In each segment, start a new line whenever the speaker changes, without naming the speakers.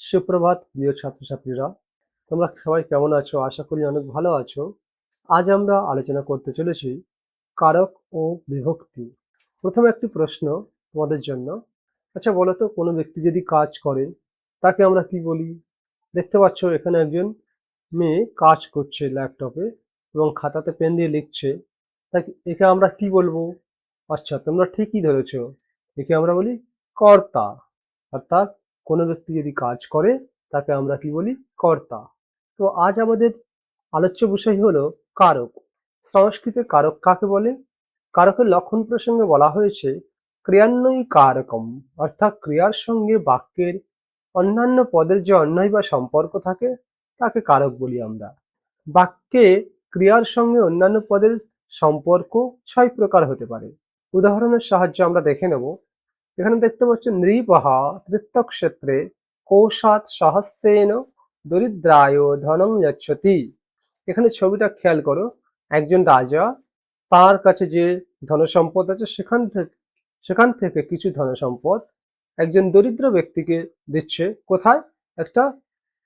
সুপ্রভাত প্রিয় ছাত্রছাত্রীরা, তোমরা সবাই কেমন আছো? আশা করি অনেক ভালো আছো। আজ আমরা আলোচনা করতে চলেছি কারক ও বিভক্তি। প্রথমে একটি প্রশ্ন তোমাদের জন্য। আচ্ছা বলো তো, কোনো ব্যক্তি যদি কাজ করে তাকে আমরা কি বলি? দেখতে পাচ্ছ এখানে একজন মেয়ে কাজ করছে ল্যাপটপে এবং খাতাতে পেন দিয়ে লিখছে। তাকে একে আমরা কি বলবো? আচ্ছা, তোমরা ঠিকই ধরেছো, একে আমরা বলি কর্তা। অর্থাৎ কোনো ব্যক্তি যদি কাজ করে তাকে আমরা কি বলি? কর্তা। তো আজ আমাদের আলোচ্য বিষয় হলো কারক। সংস্কৃতে কারক কাকে বলে? কারকের লক্ষণ প্রসঙ্গে বলা হয়েছে ক্রিয়ান্বয়ী কারকম, অর্থাৎ ক্রিয়ার সঙ্গে বাক্যের অন্যান্য পদের যে অন্বয় বা সম্পর্ক থাকে তাকে কারক বলি আমরা। বাক্যে ক্রিয়ার সঙ্গে অন্যান্য পদের সম্পর্ক ৬ প্রকার হতে পারে। উদাহরণের সাহায্যে আমরা দেখে নেব। এখানে দেখতে পাচ্ছেন নৃপঃ তৃতীয়ক্ষেত্রে কৌশাৎ সহস্তেন দরিদ্রায় ধনং যচ্ছতি। এখানে ছবিটা খেয়াল করো, একজন রাজা তার কাছে যে ধনসম্পদ আছে সেখান থেকে কিছু ধনসম্পদ একজন দরিদ্র ব্যক্তিকে দিচ্ছে। কোথায়? একটা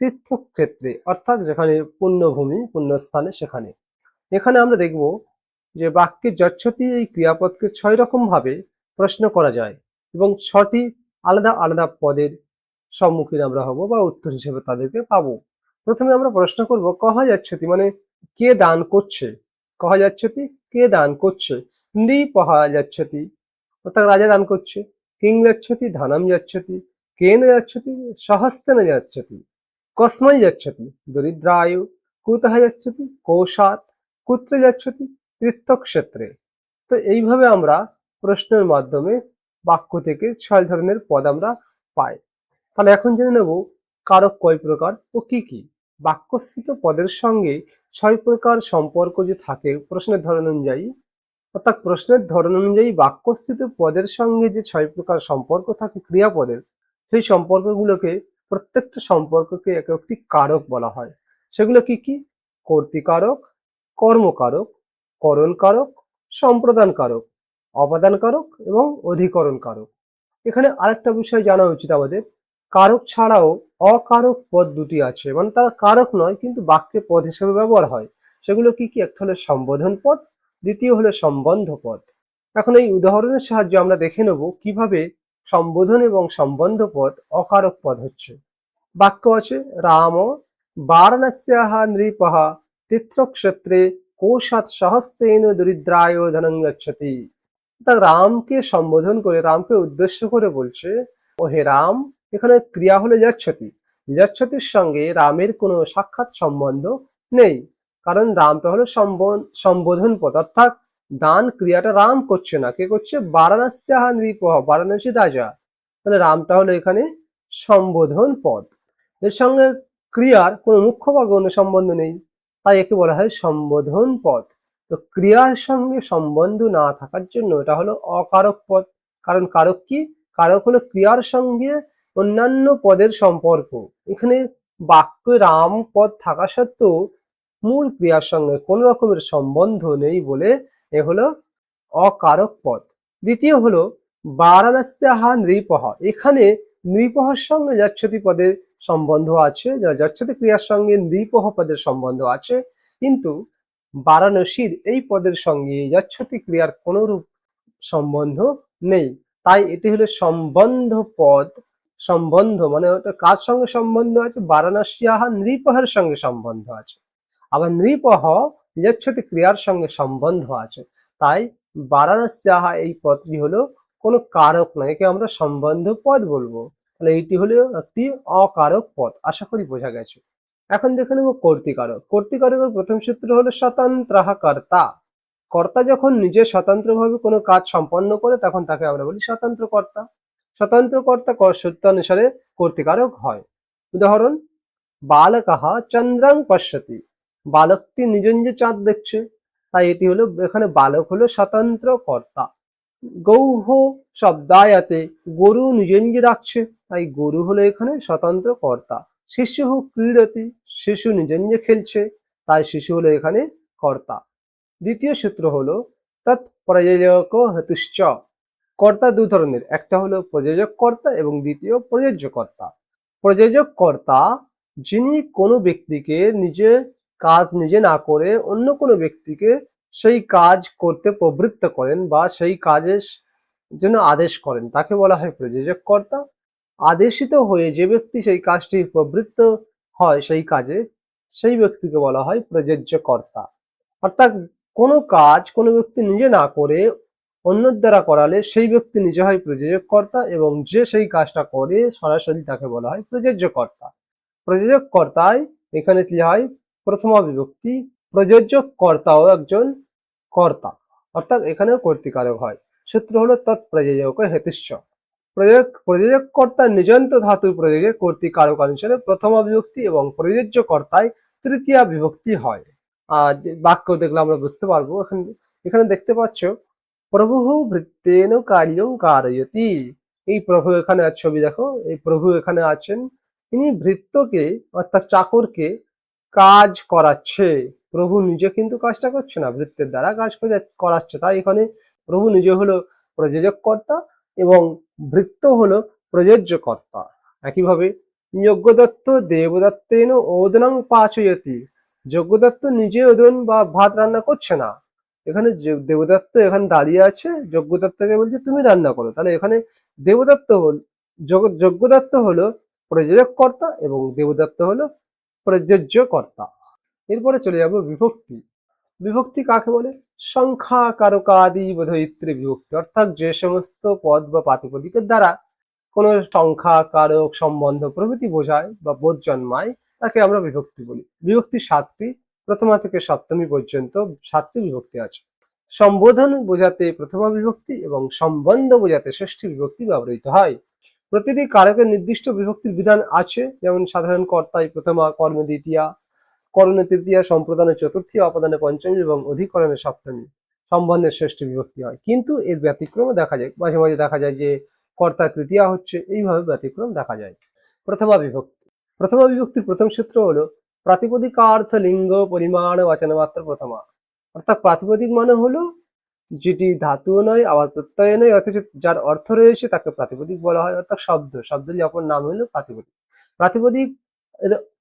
তীর্থক্ষেত্রে, অর্থাৎ যেখানে পুণ্যভূমি পুণ্যস্থানে সেখানে। এখানে আমরা দেখব যে বাক্যে যচ্ছতি এই ক্রিয়াপদকে ৬ রকম ভাবে প্রশ্ন করা যায় এবং ৬টি আলাদা আলাদা পদের সম্মুখীন আমরা হব বা উত্তর হিসেবে তাদেরকে পাবো। প্রথমে আমরা প্রশ্ন করব কহ যচ্ছতি মানে কে দান করছে। কহ যচ্ছতি কে দান করছে। নৃপঃ যচ্ছতি অর্থাৎ রাজা দান করছে। কিং যচ্ছতি ধনম যচ্ছতি। কেন যচ্ছতি সহস্তেন যচ্ছতি। কস্मै যচ্ছতি দরিদ্রায়। কুতঃ যচ্ছতি কৌশাৎ। কুত্র যচ্ছতি তীর্থক্ষেত্রে। তো এইভাবে আমরা প্রশ্নের মাধ্যমে বাক্য থেকে ৬ ধরনের পদ আমরা পাই। তাহলে এখন জেনে নেব কারক কয় প্রকার ও কি কি। বাক্যস্থিত পদের সঙ্গে ৬ প্রকার সম্পর্ক যে থাকে প্রশ্নের ধরন অনুযায়ী, অর্থাৎ প্রশ্নের ধরন অনুযায়ী বাক্যস্থিত পদের সঙ্গে যে ৬ প্রকার সম্পর্ক থাকে ক্রিয়াপদের, সেই সম্পর্কগুলোকে প্রত্যেকটা সম্পর্ককে এক একটি কারক বলা হয়। সেগুলো কি কি? কর্তৃকারক, কর্মকারক, করণকারক, সম্প্রদান কারক, অপাদান কারক এবং অধিকরণ কারক। এখানে আরেকটা বিষয় জানা উচিত আমাদের, কারক ছাড়াও অকারক পদ দুটি আছে, মানে তারা কারক নয় কিন্তু বাক্যে পদ হিসেবে ব্যবহার হয়। সেগুলো কি কি? একটা হলো সম্বোধন পদ, দ্বিতীয় হলো সম্বন্ধ পদ। এখন এই উদাহরণের সাহায্যে আমরা দেখে নেব কিভাবে সম্বোধন এবং সম্বন্ধ পদ অকারক পদ হচ্ছে। বাক্য আছে রাম বারাণস্যাঃ নৃপঃ তীর্থক্ষেত্রে কৌশাৎ সহস্তেন দরিদ্রায় ধনং গচ্ছতি। তা রামকে সম্বোধন করে, রামকে উদ্দেশ্য করে বলছে, ও হে রাম। এখানে ক্রিয়া হলো যচ্ছতি। যচ্ছতির সঙ্গে রামের কোনো সাক্ষাৎ সম্বন্ধ নেই, কারণ রামটা হলো সম্বোধন পদ, অর্থাৎ দান ক্রিয়াটা রাম করছে না, কে করছে? বারাণস্যাঃ নৃপঃ, বারাণসী রাজা। তাহলে রামটা হলো এখানে সম্বোধন পদ। এর সঙ্গে ক্রিয়ার কোনো মুখ্য বা গৌণ সম্বন্ধ নেই, তাই একে বলা হয় সম্বোধন পদ। তো ক্রিয়ার সঙ্গে সম্বন্ধ না থাকার জন্য এটা হলো অকারক পদ। কারণ কারক কি? কারক হলো ক্রিয়ার সঙ্গে অন্যান্য পদের সম্পর্ক। এখানে বাক্যে রাম পদ থাকা সত্ত্বেও মূল ক্রিয়ার সঙ্গে কোন রকমের সম্বন্ধ নেই বলে এ হলো অকারক পদ। দ্বিতীয় হলো বারাণস্যাঃ নৃপঃ। এখানে নৃপহর সঙ্গে যচ্ছতি পদের সম্বন্ধ আছে, যচ্ছতি ক্রিয়ার সঙ্গে নৃপহ পদের সম্বন্ধ আছে, কিন্তু বারাণসীর এই পদের সঙ্গে যচ্ছতি ক্রিয়ার কোনরূপ সম্বন্ধ নেই, তাই এটি হলো সম্বন্ধ পদ। সম্বন্ধ মানে কার সঙ্গে সম্বন্ধ আছে? বারাণস্যাঃ নৃপহের সঙ্গে সম্বন্ধ আছে। আবার নৃপহ যচ্ছতি ক্রিয়ার সঙ্গে সম্বন্ধ আছে, তাই বারাণস্যাঃ এই পদটি হলো কোনো কারক নয়, একে আমরা সম্বন্ধ পদ বলবো। তাহলে এইটি হলো একটি অকারক পদ। আশা করি বোঝা গেছে। এখন দেখে নেব কর্তৃকারক। কর্তৃকারকের প্রথম সূত্র হলো স্বতন্ত্রঃ কর্তা। কর্তা যখন নিজে স্বতন্ত্রভাবে কোনো কাজ সম্পন্ন করে তখন তাকে আমরা বলি স্বতন্ত্র কর্তা। স্বতন্ত্র কর্তা সূত্রানুসারে কর্তৃকারক হয়। উদাহরণ, বালকঃ চন্দ্রং পশ্যতি। বালকটি নিজে নিজে চাঁদ দেখছে, তাই এটি হলো, এখানে বালক হলো স্বতন্ত্র কর্তা। গৌহ শব্দায়তে, গরু নিজে নিজে ডাকছে, তাই গরু হলো এখানে স্বতন্ত্র কর্তা। শিশু ক্রীড়তি, শিশু নিজে নিজে খেলছে, তাই শিশু হলো এখানে কর্তা। দ্বিতীয় সূত্র হলো তৎ প্রযোজক হেতুশ্চ। কর্তা দু ধরনের, একটা হলো প্রযোজক কর্তা এবং দ্বিতীয় প্রযোজ্য কর্তা। প্রযোজক কর্তা যিনি কোনো ব্যক্তিকে নিজের কাজ নিজে না করে অন্য কোনো ব্যক্তিকে সেই কাজ করতে প্রবৃত্ত করেন বা সেই কাজের জন্য আদেশ করেন তাকে বলা হয় প্রযোজক কর্তা। আদেশিত হয়ে যে ব্যক্তি সেই কাজটি প্রবৃত্ত হয় সেই কাজে, সেই ব্যক্তিকে বলা হয় প্রযোজ্য কর্তা। অর্থাৎ কোনো কাজ কোনো ব্যক্তি নিজে না করে অন্যের দ্বারা করালে সেই ব্যক্তি নিজে হয় প্রযোজক কর্তা, এবং যে সেই কাজটা করে সরাসরি তাকে বলা হয় প্রযোজ্য কর্তা। প্রযোজক কর্তায় এখানে কি হয়, প্রথমা বিভক্তি, প্রযোজক কর্তাও একজন কর্তা, অর্থাৎ এখানেও কর্তৃকারক হয়। সূত্র হলো তৎপ্রযোজক হেতুস্য। প্রযোজক কর্তার নিজন্ত ধাতু প্রয়োগে কর্তৃকারক অনুসারে প্রথমা বিভক্তি এবং প্রযোজ্য কর্তায় তৃতীয়া বিভক্তি হয়। আর বাক্য দেখলে আমরা বুঝতে পারবো। এখানে দেখতে পাচ্ছ প্রভু ভৃত্যেন কার্যং কারয়তি। এই প্রভু এখানে ছবি দেখো, এই প্রভু এখানে আছেন, তিনি ভৃত্যকে অর্থাৎ চাকরকে কাজ করাচ্ছে। প্রভু নিজে কিন্তু কাজটা করছে না, ভৃত্যের দ্বারা কাজ করাচ্ছে। তাই এখানে প্রভু নিজে হলো প্রযোজক কর্তা এবং ভৃত্য হলো প্রযোজ্য কর্তা। একইভাবে যজ্ঞদত্ত দেবদত্তেন ওদনং পাচয়তি। যজ্ঞদত্ত নিজে ওদন বা ভাত রান্না করছে না, এখানে দেবদত্ত এখানে দাঁড়িয়ে আছে, যজ্ঞদত্তকে বলছে তুমি রান্না করো। তাহলে এখানে দেবদত্ত হল যজ্ঞদত্ত হলো প্রযোজক কর্তা এবং দেবদত্ত হলো প্রযোজ্য কর্তা। এরপরে চলে যাব বিভক্তি। বিভক্তি কাকে বলে? সংখ্যা কারকাদি বোধয়িত্রী বিভক্তি, অর্থাৎ যে সমস্ত পদ বা প্রাতিপদিকের দ্বারা কোনো সংখ্যা কারক সম্বন্ধ প্রভৃতি বোঝায় বা বোধ জন্মায় তাকে আমরা বিভক্তি বলি। বিভক্তি সাতটি, প্রথমা থেকে সপ্তমী পর্যন্ত সাতটি বিভক্তি আছে। সম্বোধন বোঝাতে প্রথমা বিভক্তি এবং সম্বন্ধ বোঝাতে ষষ্ঠী বিভক্তি ব্যবহৃত হয়। প্রতিটি কারকের নির্দিষ্ট বিভক্তির বিধান আছে, যেমন সাধারণ কর্তায় প্রথমা, কর্মে দ্বিতীয়া, করণে তৃতীয়া, সম্প্রদানে চতুর্থী, অপদানে পঞ্চমী এবং অধিকরণে সপ্তমী, সম্বন্ধের ষষ্ঠী বিভক্তি হয়। কিন্তু এর ব্যতিক্রমও দেখা যায়, মাঝে মাঝে দেখা যায় যে কর্তা তৃতীয়া হচ্ছে, এইভাবে ব্যতিক্রম দেখা যায়। প্রথমা বিভক্তি। প্রথমা বিভক্তির প্রথম সূত্র হলো প্রাতিপদিকার্থ লিঙ্গ পরিমাণ বচনমাত্র প্রথমা। অর্থাৎ প্রাতিপদিক মানে হলো যেটি ধাতুও নয় আবার প্রত্যয় নয়, অথচ যার অর্থ রয়েছে তাকে প্রাতিপদিক বলা হয়। অর্থাৎ শব্দের অপর নাম হলো প্রাতিপদিক। প্রাতিপদিক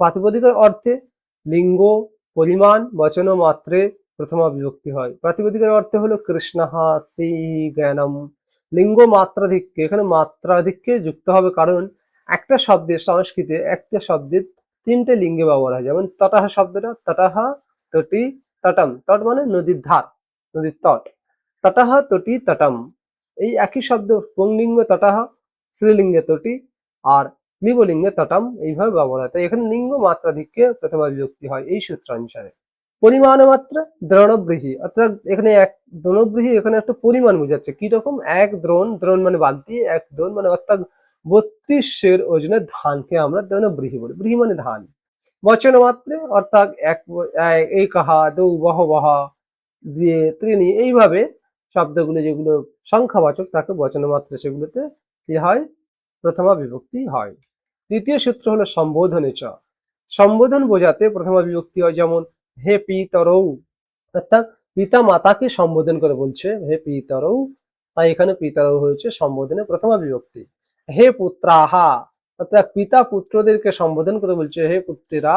প্রাতিপদিকের অর্থে লিঙ্গ পরিমাণ বচন মাত্রে প্রথমা বিভক্তি হয়। প্রাতিপদিকের অর্থে হলো কৃষ্ণহা শ্রী জ্ঞানম। লিঙ্গ মাত্রাধিক্যে, এখানে মাত্রাধিক্যে যুক্ত হবে, কারণ একটা শব্দের সংস্কৃতে একটা শব্দের তিনটে লিঙ্গে ব্যবহার হয়। যেমন তটাহা শব্দটা, তটাহা তটি তটম, তট মানে নদীর ধার, নদীর তট। তটাহা তটি তটম, এই একই শব্দ পুংলিঙ্গে তটাহা, স্ত্রীলিঙ্গে তটি আর নৃপলিঙ্গে তটম, এইভাবে ব্যবহার হয়। তাই এখানে লিঙ্গ মাত্রাধিক্যে প্রথমা বিভক্তি হয় এই সূত্র অনুসারে। পরিমাণ মাত্রা দ্রোণবৃহি, অর্থাৎ এখানে এক দ্রোণবৃহি, এখানে একটা পরিমাণ বোঝাচ্ছে। কি রকম? এক দ্রোণ, দ্রোণ মানে বালতি, এক দ্রোণ মানে অর্থাৎ 32 ওজনের ধানকে আমরা দ্রোণবৃহি বলি। বৃহি মানে ধান। বচন মাত্রে অর্থাৎ একহা, দৌ, বহবহ, দ্বিয়ে, ত্রিণী, এইভাবে শব্দগুলো যেগুলো সংখ্যাবাচক তাকে বচন মাত্রে সেগুলোতে কি হয়? প্রথমা বিভক্তি হয়। দ্বিতীয় সূত্র হলো সম্বোধনে চ। সম্বোধন বোঝাতে প্রথমা বিভক্তি হয়, যেমন হে পিতরৌ, অর্থাৎ পিতা মাতাকে সম্বোধন করে বলছে হে পিতরৌ, তাই এখানে পিতরৌ হয়েছে সম্বোধনে প্রথমা বিভক্তি। হে পুত্রাহা, অর্থাৎ পিতা পুত্রদেরকে সম্বোধন করে বলছে হে পুত্রেরা,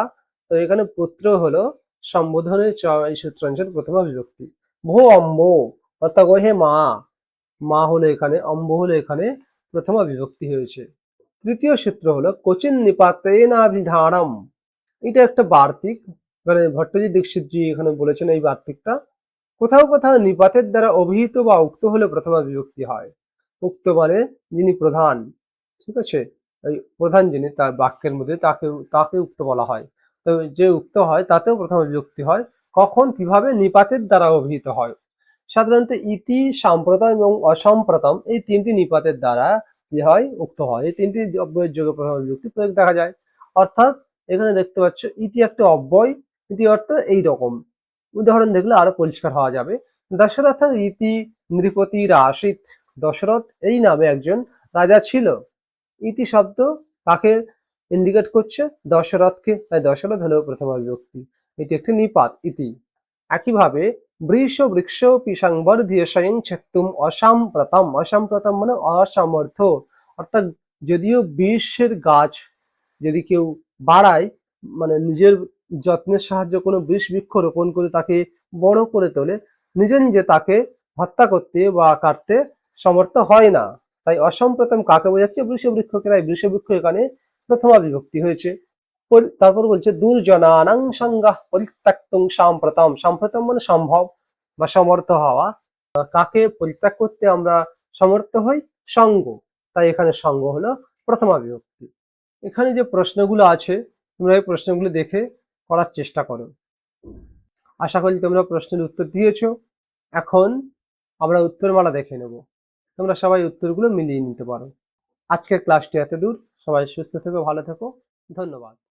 তো এখানে পুত্র হলো সম্বোধনের চ এই সূত্র অনুসারে প্রথমা বিভক্তি। ভো অম্ব, অর্থাৎ হে মা, মা হলো এখানে, অম্ব হলো এখানে প্রথমা বিভক্তি হয়েছে। তৃতীয় সূত্র হলো কোচিন নিপাতেনাভিধানম, এটা একটা বার্তিক, মানে ভট্টজি দীক্ষিতজি এখানে বলেছেন এই বার্তিকটা। কোথাও কোথাও নিপাতের দ্বারা অভিহিত বা উক্ত হলে প্রথমা বিভক্তি হয়। উক্ত মানে যিনি প্রধান, ঠিক আছে, এই প্রধান যিনি তার বাক্যের মধ্যে তাকে তাকে উক্ত বলা হয়। তো যে উক্ত হয় তাতেও প্রথমা বিভক্তি হয়। কখন, কিভাবে? নিপাতের দ্বারা অভিহিত হয়। সাধারণত ইতি, সাম্প্রতম এবং অসম্প্রতম এই তিনটি নিপাতের দ্বারা কি হয়? উক্ত হয়। এই তিনটি অব্যয়ের যোগে প্রথমা বিভক্তি প্রয়োগ দেখা যায়। অর্থাৎ এখানে দেখতে পাচ্ছ ইতি একটা অব্যয়, ইতি অর্থ এইরকম। উদাহরণ দেখলে আরো পরিষ্কার হওয়া যাবে। দশরথ ইতি নৃপতির আশিত, দশরথ এই নামে একজন রাজা ছিল। ইতি শব্দ কাকে ইন্ডিকেট করছে? দশরথকে, তাই দশরথ হলো প্রথমা বিভক্তি। এটি একটি নিপাত, ইতি। একইভাবে বৃষ বৃক্ষ পিসাংবর্ধীয় স্বয়ং ছেত্তুম অসাম্প্রতম, অসাম্প্রতম মানে অসমর্থ, অর্থাৎ যদিও 20 গাছ যদি কেউ বাড়ায়, মানে নিজের যত্নের সাহায্যে কোনো বৃক্ষ রোপণ করে তাকে বড় করে তোলে, নিজে নিজে তাকে হত্যা করতে বা কাটতে সমর্থ হয় না। তাই অসম্প্রতম কাকে বোঝাচ্ছে? বৃক্ষকে। তাই বৃক্ষ এখানে প্রথমা বিভক্তি হয়েছে। তারপর বলছে দুর্জনানাং সংজ্ঞা পরিত্যক্তুং সাম্প্রতম। সাম্প্রতম মানে সম্ভব বা সমর্থ হওয়া। কাকে পরিত্যাগ করতে আমরা সমর্থ হই? সঙ্গ। তাই এখানে সঙ্গ হলো প্রথমা বিভক্তি। এখানে যে প্রশ্নগুলো আছে তোমরা এই প্রশ্নগুলো দেখে করার চেষ্টা করো। আশা করি তোমরা প্রশ্নের উত্তর দিয়েছো। এখন আমরা উত্তরমালা দেখে নেব। তোমরা সবাই উত্তরগুলো মিলিয়ে নিতে পারো। আজকের ক্লাসটি এত দূর। সবাই সুস্থ থেকো, ভালো থেকো। ধন্যবাদ।